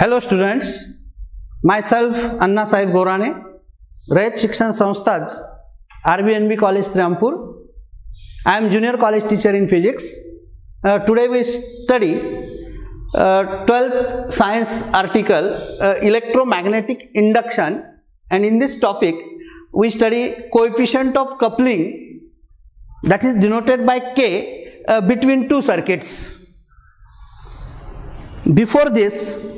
Hello students, myself Anna Sahib Gorane, Rayat Shikshan Sanstha's RBNB College Sriampur. I am junior college teacher in physics. Today we study 12th science article electromagnetic induction, and in this topic we study coefficient of coupling, that is denoted by K, between two circuits. Before this,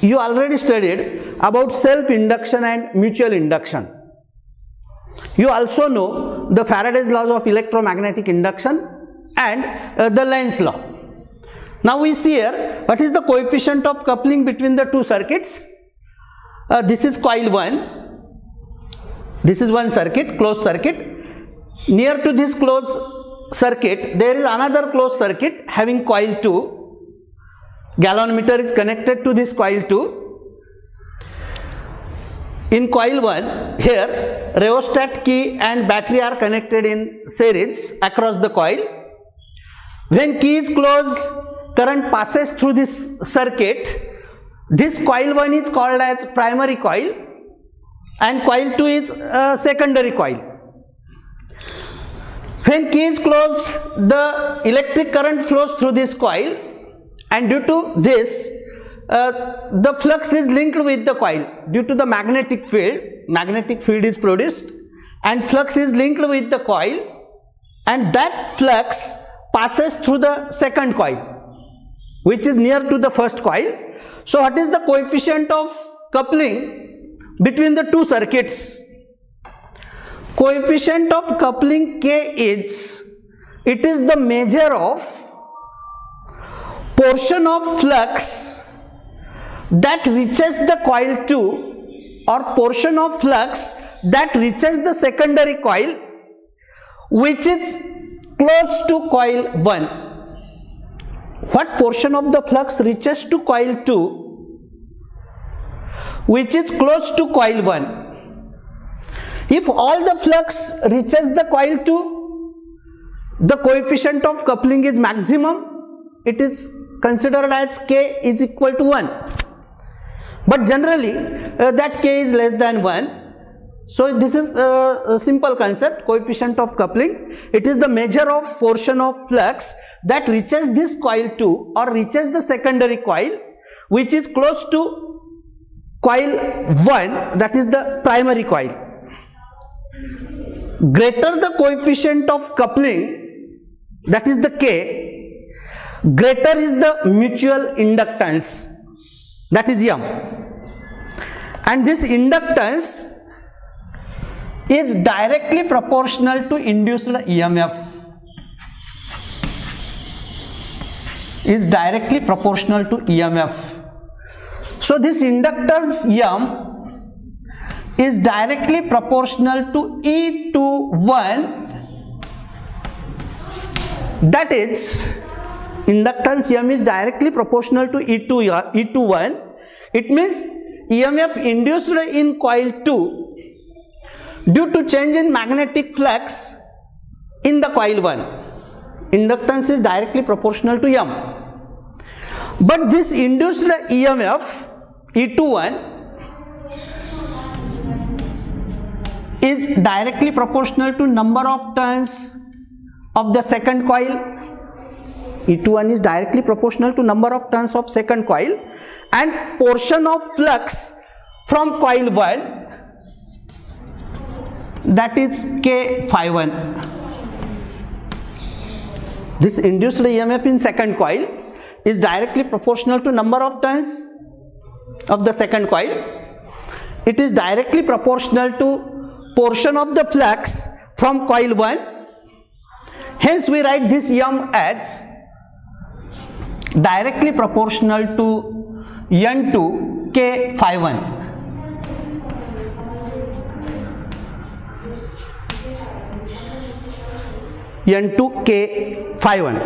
you already studied about self-induction and mutual induction. You also know the Faraday's laws of electromagnetic induction and the Lenz's law. Now we see here what is the coefficient of coupling between the two circuits. This is coil 1. This is one circuit, closed circuit. Near to this closed circuit, there is another closed circuit having coil 2. Galvanometer is connected to this coil 2. In coil 1, here rheostat key and battery are connected in series across the coil. When key is closed, current passes through this circuit. This coil 1 is called as primary coil and coil 2 is secondary coil. When key is closed, the electric current flows through this coil, and due to this the flux is linked with the coil. Due to the magnetic field is produced and flux is linked with the coil, and that flux passes through the second coil which is near to the first coil. So what is the coefficient of coupling between the two circuits? Coefficient of coupling K is, it is the measure of portion of flux that reaches the coil 2 or portion of flux that reaches the secondary coil which is close to coil 1. What portion of the flux reaches to coil 2 which is close to coil 1? If all the flux reaches the coil 2, the coefficient of coupling is maximum. It is considered as K is equal to 1. But generally that K is less than 1. So this is a simple concept, coefficient of coupling. It is the measure of portion of flux that reaches this coil 2 or reaches the secondary coil which is close to coil 1, that is the primary coil. Greater the coefficient of coupling, that is the K, greater is the mutual inductance, that is M. And this inductance is directly proportional to induced EMF. Is directly proportional to EMF. So this inductance M is directly proportional to E21, that is, inductance M is directly proportional to E21. It means EMF induced in coil 2 due to change in magnetic flux in the coil 1. Inductance is directly proportional to M. But this induced EMF E21 is directly proportional to number of turns of the second coil. E21 is directly proportional to number of turns of second coil, and portion of flux from coil 1, that is K phi1. This induced EMF in second coil is directly proportional to number of turns of the second coil. It is directly proportional to portion of the flux from coil 1. Hence we write this M as directly proportional to N2 K phi1. N2 K phi1.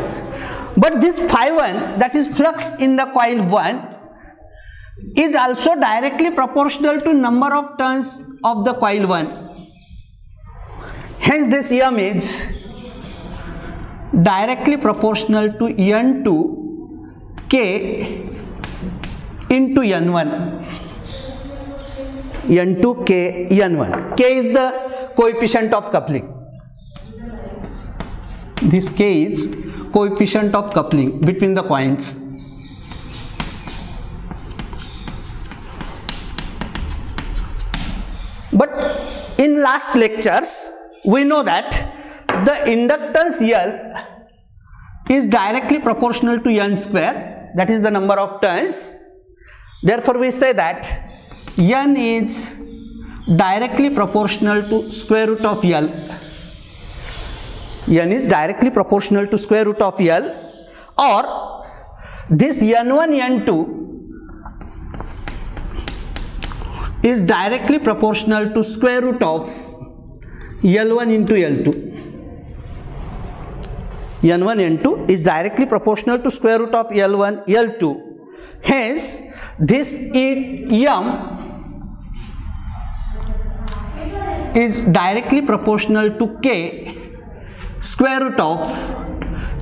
But this phi1, that is flux in the coil 1, is also directly proportional to number of turns of the coil 1. Hence this M is directly proportional to N2 K into N1, N2 K N1. K is the coefficient of coupling. This K is coefficient of coupling between the coils. But in last lectures, we know that the inductance L is directly proportional to N square, that is the number of turns. Therefore, we say that N is directly proportional to square root of L. N is directly proportional to square root of L, or this N1, N2 is directly proportional to square root of L1 into L2. N1, N2 is directly proportional to square root of L1, L2. Hence, this M is directly proportional to K square root of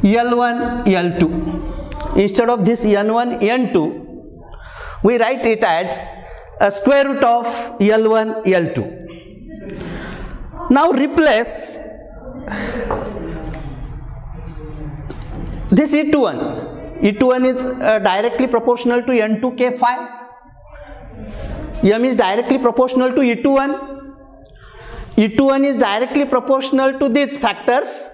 L1, L2. Instead of this N1, N2, we write it as a square root of L1, L2. Now replace this E21. E21 is directly proportional to N2 K phi. M is directly proportional to E21. E21 is directly proportional to these factors.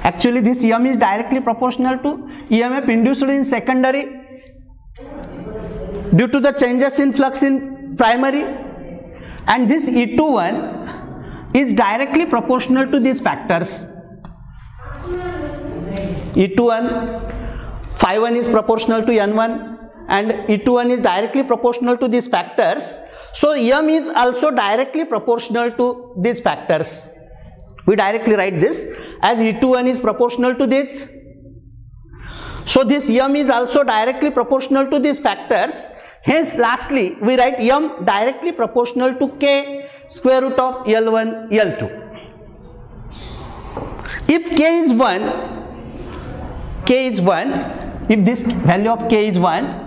Actually, this M is directly proportional to EMF induced in secondary due to the changes in flux in primary, and this E21 is directly proportional to these factors. E21, phi 1 is proportional to N1, and E21 is directly proportional to these factors. So M is also directly proportional to these factors. We directly write this as E21 is proportional to this. So this M is also directly proportional to these factors. Hence, lastly, we write M directly proportional to K square root of L1, L2. If K is 1, if this value of K is 1,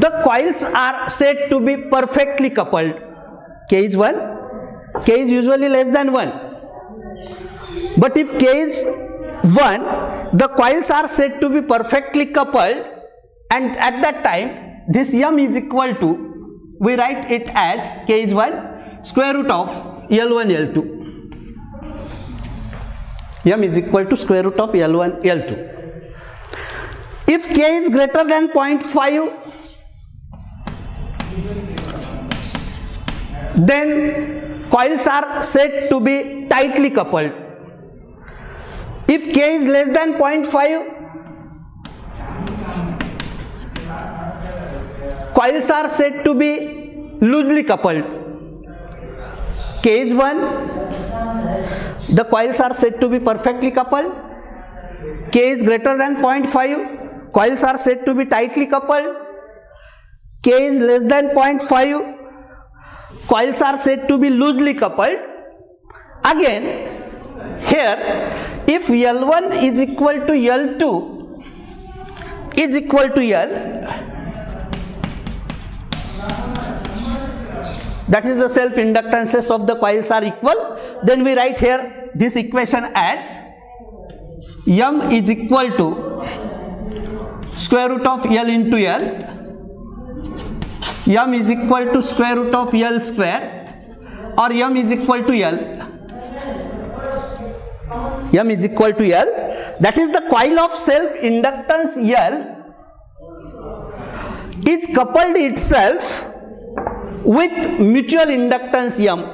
the coils are said to be perfectly coupled. K is 1, K is usually less than 1. But if K is 1, the coils are said to be perfectly coupled, and at that time this M is equal to, we write it as K is 1 square root of L1, L2. M is equal to square root of L1, L2. If K is greater than 0.5, then coils are said to be tightly coupled. If K is less than 0.5, coils are said to be loosely coupled. K is 1, the coils are said to be perfectly coupled. K is greater than 0.5, coils are said to be tightly coupled. K is less than 0.5, coils are said to be loosely coupled. Again, here, if L1 is equal to L2 is equal to L, that is the self inductances of the coils are equal, then we write here this equation as M is equal to square root of L into L. M is equal to square root of L square, or M is equal to L. M is equal to L, that is the coil of self inductance L is coupled itself with mutual inductance M.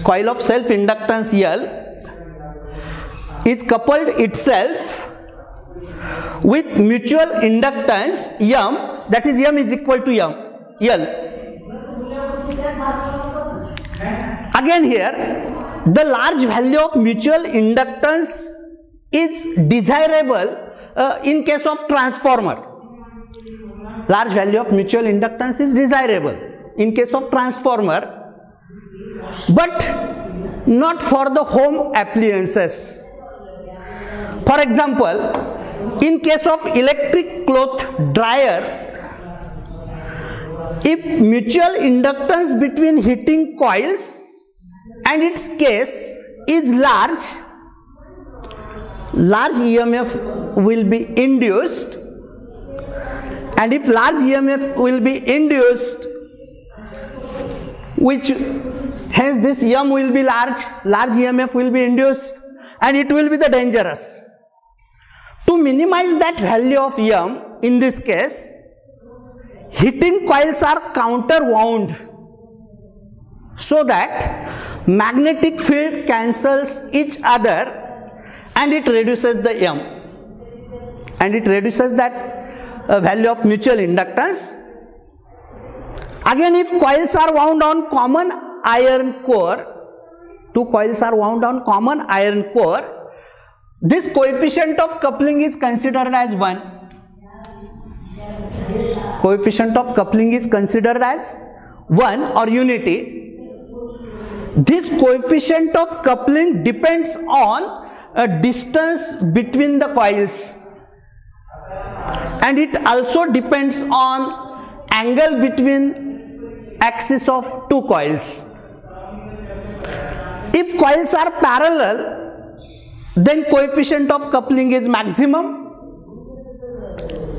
Coil of self inductance L is coupled itself with mutual inductance M, that is M is equal to L. Again here, the large value of mutual inductance is desirable in case of transformer. Large value of mutual inductance is desirable in case of transformer, but not for the home appliances. For example, In case of electric cloth dryer, if mutual inductance between heating coils and its case is large EMF will be induced, and if large EMF will be induced, which hence this M will be large EMF will be induced, and it will be the dangerous. To minimize that value of M, in this case, heating coils are counter wound so that magnetic field cancels each other and it reduces the M, and it reduces that value of mutual inductance. Again, if coils are wound on common iron core, two coils are wound on common iron core, this coefficient of coupling is considered as 1. Coefficient of coupling is considered as 1 or unity. This coefficient of coupling depends on a distance between the coils, and it also depends on angle between axis of two coils. If coils are parallel, then coefficient of coupling is maximum,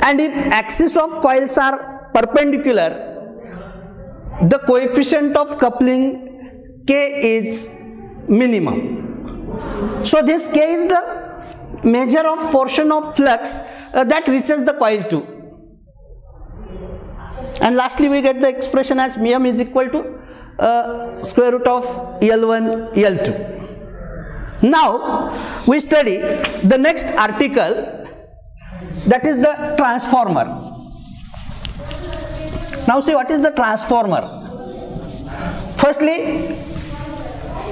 and if axis of coils are perpendicular, the coefficient of coupling K is minimum. So this K is the measure of portion of flux that reaches the coil 2. And lastly, we get the expression as M is equal to square root of L1 L2. Now we study the next article, that is the transformer. Now see what is the transformer. Firstly,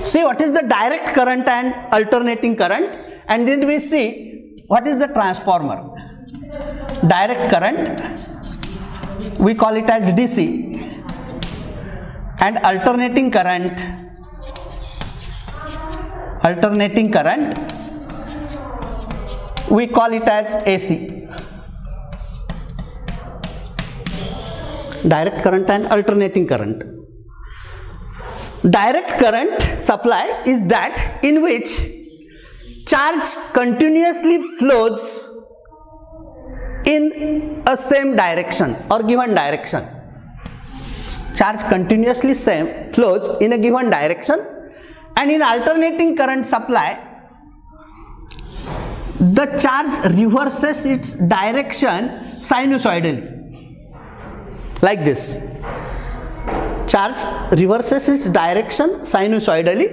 see what is the direct current and alternating current, and then we see what is the transformer. Direct current, we call it as DC, and alternating current we call it as AC. Direct current and alternating current. Direct current supply is that in which charge continuously flows in a same direction or given direction. Charge continuously flows in a given direction, and in alternating current supply, the charge reverses its direction sinusoidally, like this. Charge reverses its direction sinusoidally.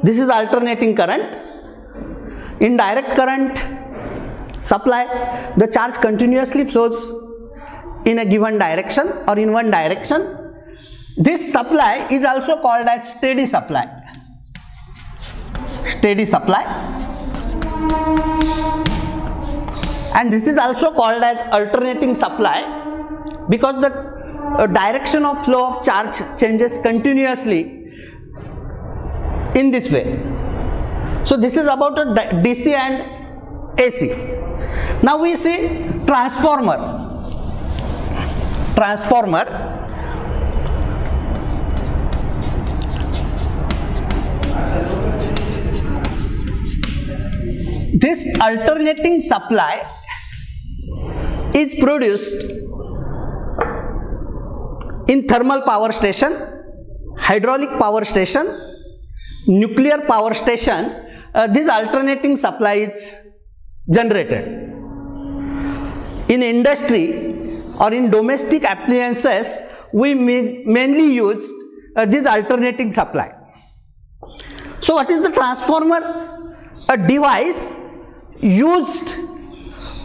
This is alternating current. In direct current supply, the charge continuously flows in a given direction or in one direction. This supply is also called as steady supply. Steady supply. And this is also called as alternating supply because the direction of flow of charge changes continuously in this way. So this is about a DC and AC. Now we see transformer. This alternating supply is produced in thermal power station, hydraulic power station, nuclear power station. This alternating supply is generated. In industry or in domestic appliances, we mainly use this alternating supply. So what is the transformer? A device used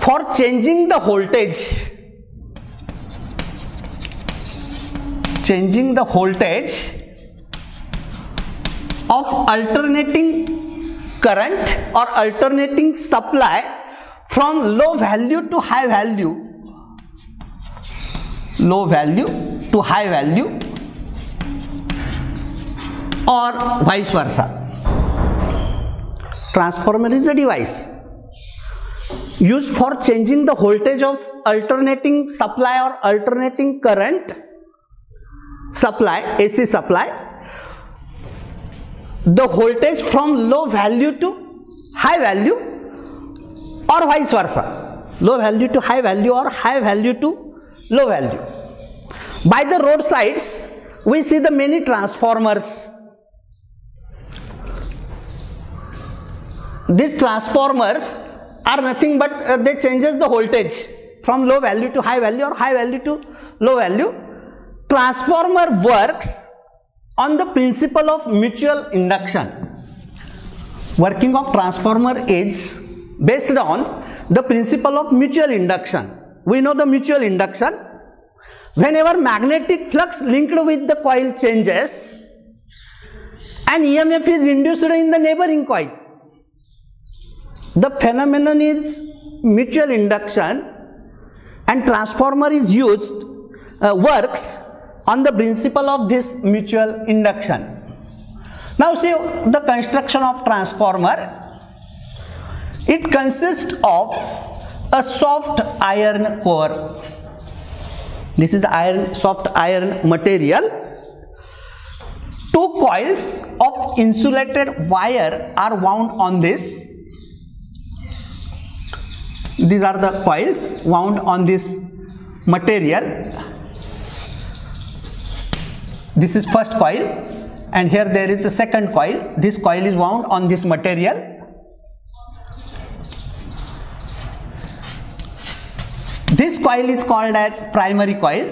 for changing the voltage. Changing the voltage of alternating current or alternating supply from low value to high value. Low value to high value, or vice versa. Transformer is a device. used for changing the voltage of alternating supply or alternating current supply, AC supply, the voltage from low value to high value or vice versa, low value to high value or high value to low value. By the roadsides we see the many transformers. These transformers are nothing but they changes the voltage from low value to high value or high value to low value. Transformer works on the principle of mutual induction. Working of transformer is based on the principle of mutual induction. We know the mutual induction. Whenever magnetic flux linked with the coil changes, an EMF is induced in the neighboring coil. The phenomenon is mutual induction, and transformer is used, works on the principle of this mutual induction. Now see the construction of transformer. It consists of a soft iron core. This is soft iron material. Two coils of insulated wire are wound on this. These are the coils wound on this material. This is first coil, and here there is a second coil. This coil is wound on this material. This coil is called as primary coil,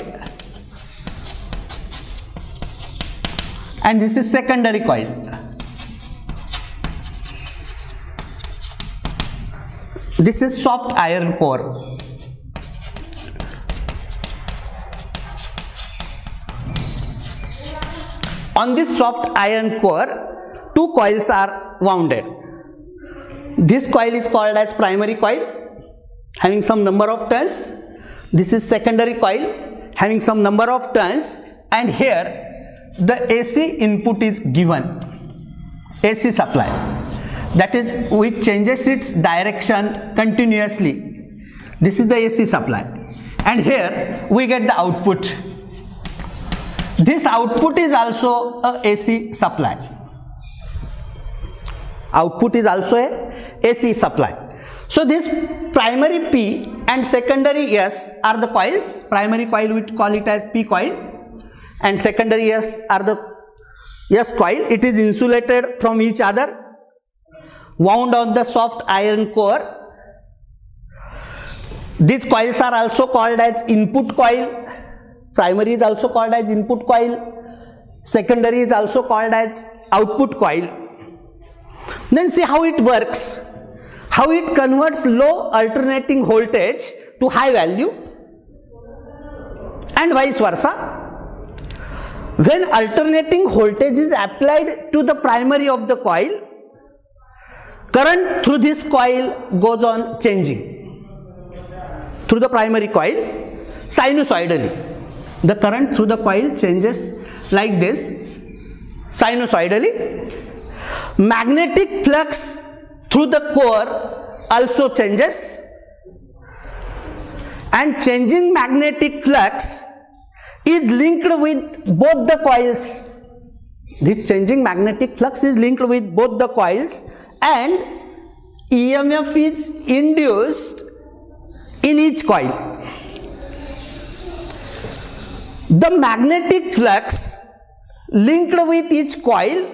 and this is secondary coil. This is soft iron core. On this soft iron core, two coils are wounded. This coil is called as primary coil, having some number of turns. This is secondary coil, having some number of turns, and here the AC input is given, AC supply, that is which changes its direction continuously. This is the AC supply, and here we get the output. This output is also a AC supply. Output is also a AC supply. So this primary P and secondary S are the coils. Primary coil we call it as P coil, and secondary S are the S coil. It is insulated from each other, wound on the soft iron core. These coils are also called as input coil. Primary is also called as input coil. Secondary is also called as output coil. Then see how it works. How it converts low alternating voltage to high value and vice versa. When alternating voltage is applied to the primary of the coil, current through this coil goes on changing. Through the primary coil, sinusoidally. The current through the coil changes like this, sinusoidally. Magnetic flux through the core also changes, and changing magnetic flux is linked with both the coils. This changing magnetic flux is linked with both the coils, and EMF is induced in each coil. The magnetic flux linked with each coil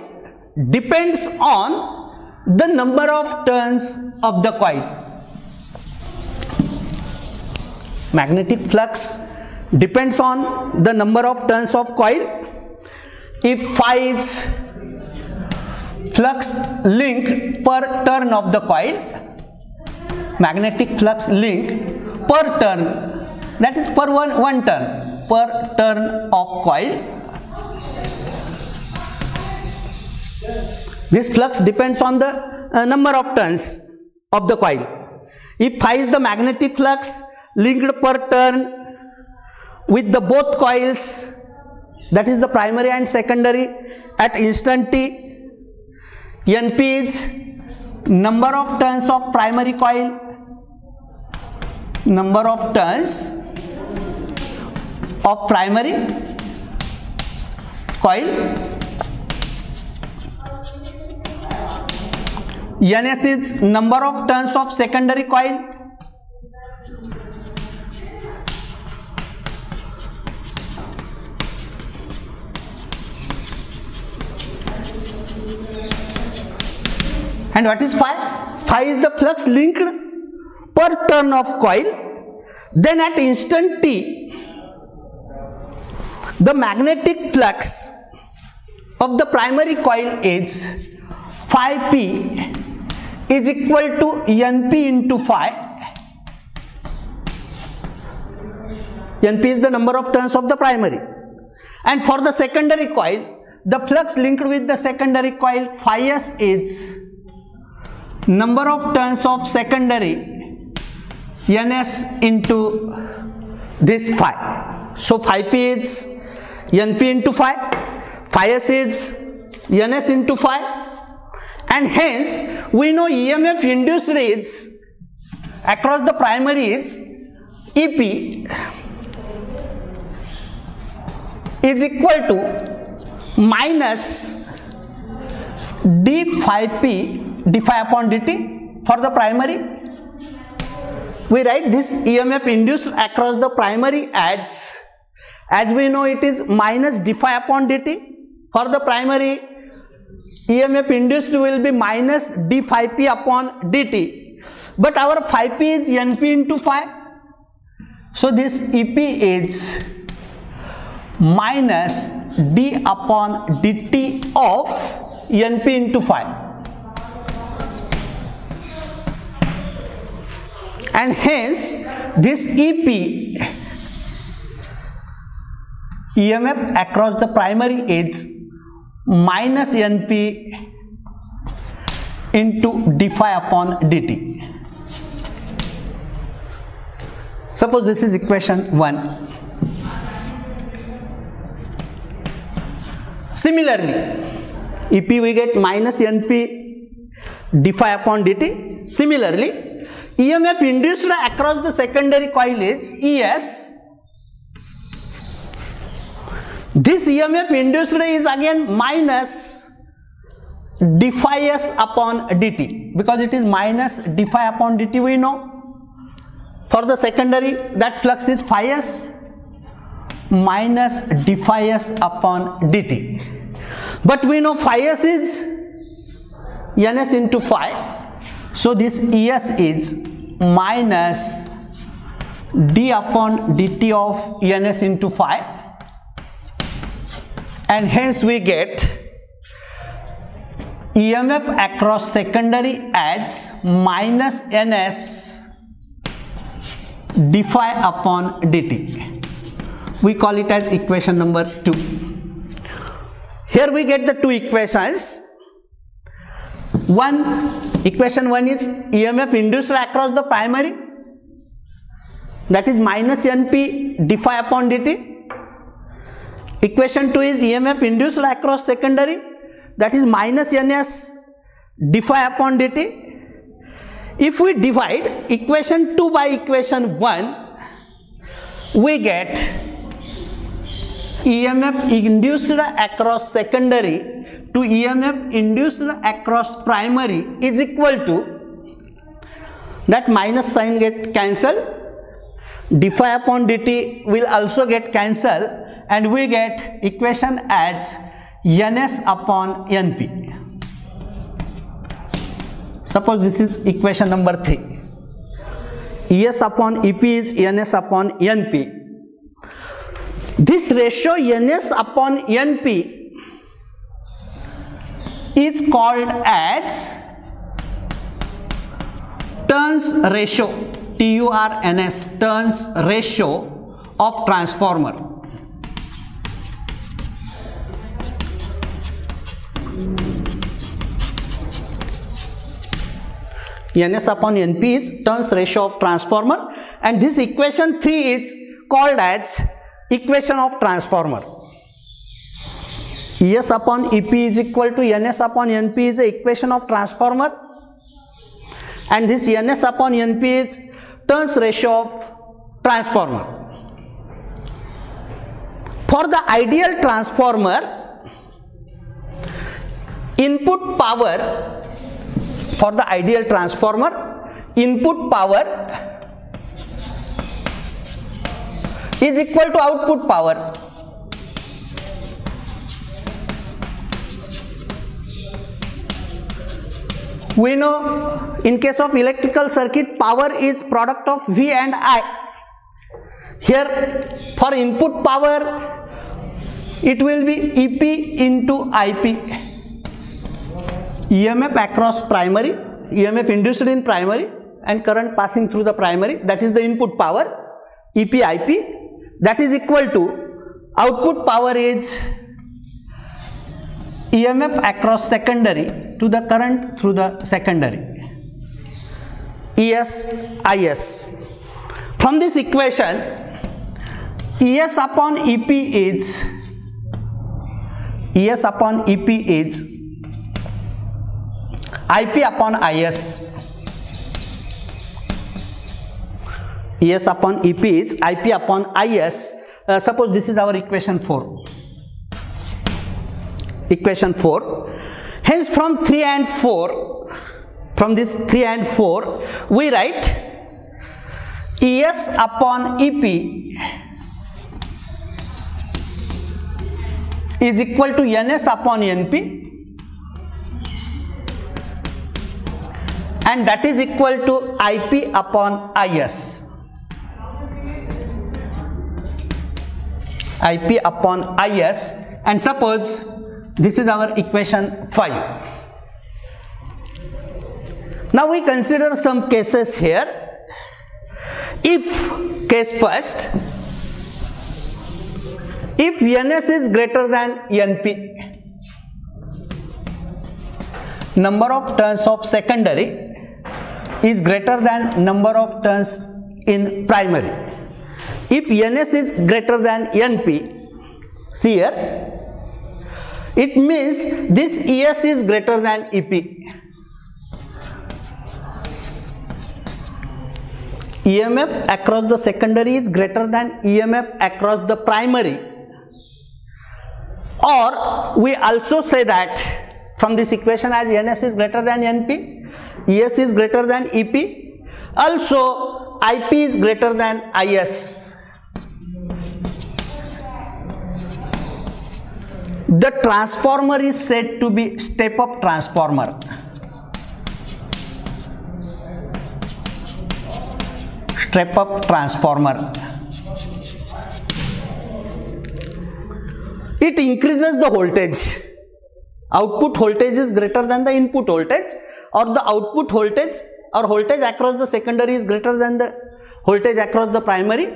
depends on the number of turns of the coil. Magnetic flux depends on the number of turns of coil. If phi is flux link per turn of the coil, magnetic flux link per turn, that is per one turn, per turn of coil. This flux depends on the number of turns of the coil. If phi is the magnetic flux linked per turn with the both coils, that is the primary and secondary, at instant t, Np is number of turns of primary coil number of turns of primary coil, ns is number of turns of secondary coil, and what is phi? Phi is the flux linked per turn of coil. Then at instant t, the magnetic flux of the primary coil is phi p is equal to np into phi. Np is the number of turns of the primary, and for the secondary coil, the flux linked with the secondary coil phi s is number of turns of secondary ns into this phi. So phi p is np into phi, phi s is ns into phi, and hence we know EMF induced is across the primary is EP is equal to minus d phi p d phi upon dt. For the primary, we write this EMF induced across the primary as we know it is minus d phi upon dt. For the primary, EMF induced will be minus d phi p upon dt, but our phi p is np into phi, so this EP is minus d upon dt of np into phi, and hence this EP EMF across the primary is minus np into d phi upon dt. Suppose this is equation 1. Similarly, EP we get minus np d phi upon dt. Similarly, EMF induced across the secondary coil is ES. This EMF induced is again minus d phi s upon dt, because it is minus d phi upon dt we know. For the secondary, that flux is phi s minus d phi s upon dt, but we know phi s is ns into phi, so this ES is minus d upon dt of ns into phi, and hence we get EMF across secondary as minus ns d phi upon dt. We call it as equation number 2. Here we get the two equations. Equation 1 is EMF induced across the primary, that is minus np d phi upon dt. Equation 2 is EMF induced across secondary, that is minus ns d phi upon dt. If we divide equation 2 by equation 1, we get EMF induced across secondary to EMF induced across primary is equal to, that minus sign get cancelled, d phi upon dt will also get cancelled, and we get equation as ns upon np. Suppose this is equation number 3. Es upon ep is ns upon np. This ratio ns upon np is called as turns ratio, TURNS, turns ratio of transformer. ns upon np is turns ratio of transformer, and this equation 3 is called as equation of transformer. Es upon ep is equal to ns upon np is the equation of transformer, and this ns upon np is turns ratio of transformer. For the ideal transformer, input power is equal to output power. We know in case of electrical circuit, power is product of V and I. Here for input power, it will be EP into IP. EMF across primary, EMF induced in primary and current passing through the primary, that is the input power, EP IP, that is equal to output power is EMF across secondary to the current through the secondary, ES IS. From this equation, ES upon EP is IP upon IS. ES upon EP is IP upon IS. Suppose this is our equation 4. Hence from 3 and 4, from this 3 and 4, we write ES upon EP is equal to NS upon NP, and that is equal to IP upon IS. IP upon IS, and suppose this is our equation 5. Now we consider some cases here. If case first, if NS is greater than NP, number of turns of secondary is greater than number of turns in primary. If NS is greater than NP, see here, it means this ES is greater than EP. EMF across the secondary is greater than EMF across the primary. Or we also say that from this equation, as NS is greater than NP, ES is greater than EP, also IP is greater than IS. The transformer is said to be step-up transformer. Step-up transformer. It increases the voltage. Output voltage is greater than the input voltage, or the output voltage or voltage across the secondary is greater than the voltage across the primary.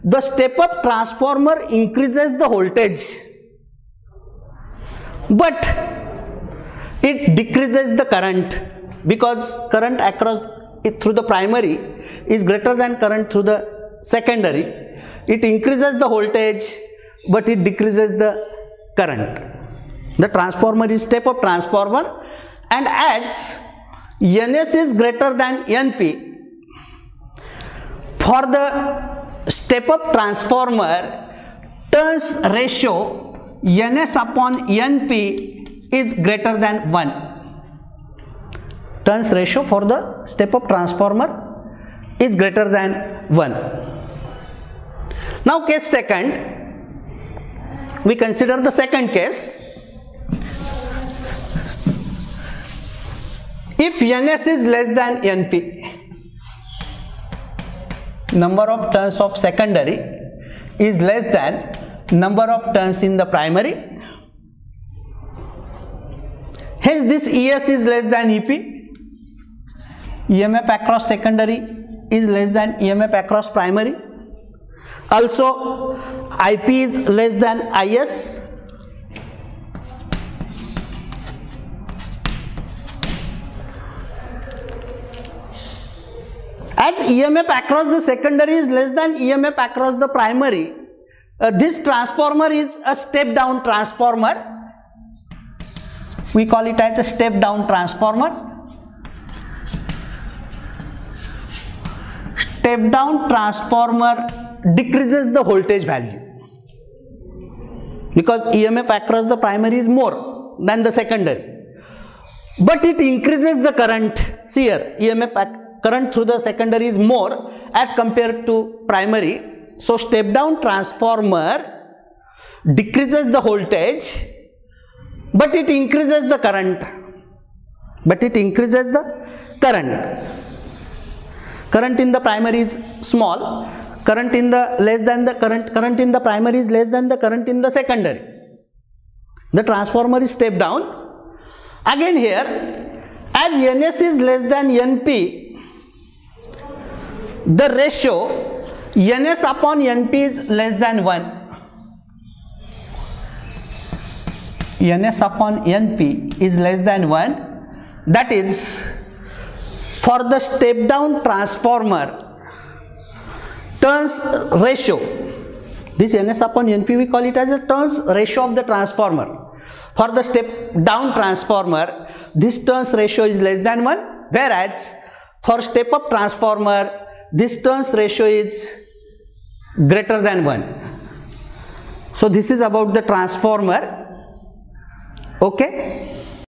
The step-up transformer increases the voltage, but it decreases the current, because current across through the primary is greater than current through the secondary. It increases the voltage, but it decreases the current. The transformer is step-up transformer, and as NS is greater than NP, for the step-up transformer, turns ratio NS upon NP is greater than 1. Turns ratio for the step-up transformer is greater than 1. Now case second, we consider the second case. If NS is less than NP, number of turns of secondary is less than number of turns in the primary. Hence this ES is less than EP. EMF across secondary is less than EMF across primary. Also IP is less than IS. As EMF across the secondary is less than EMF across the primary, this transformer is a step down transformer. We call it as a step down transformer. step down transformer decreases the voltage value because EMF across the primary is more than the secondary, but it increases the current. See here, EMF current through the secondary is more as compared to primary. So step down transformer decreases the voltage, but it increases the current. Current in the primary is small. Current in the current in the primary is less than the current in the secondary. The transformer is step down. Again here, as Ns is less than Np, the ratio Ns upon Np is less than 1. Ns upon Np is less than 1. That is, for the step down transformer, turns ratio, this Ns upon Np we call it as a turns ratio of the transformer. For the step down transformer, this turns ratio is less than 1, whereas for step up transformer, this turns ratio is greater than 1. So this is about the transformer. Okay.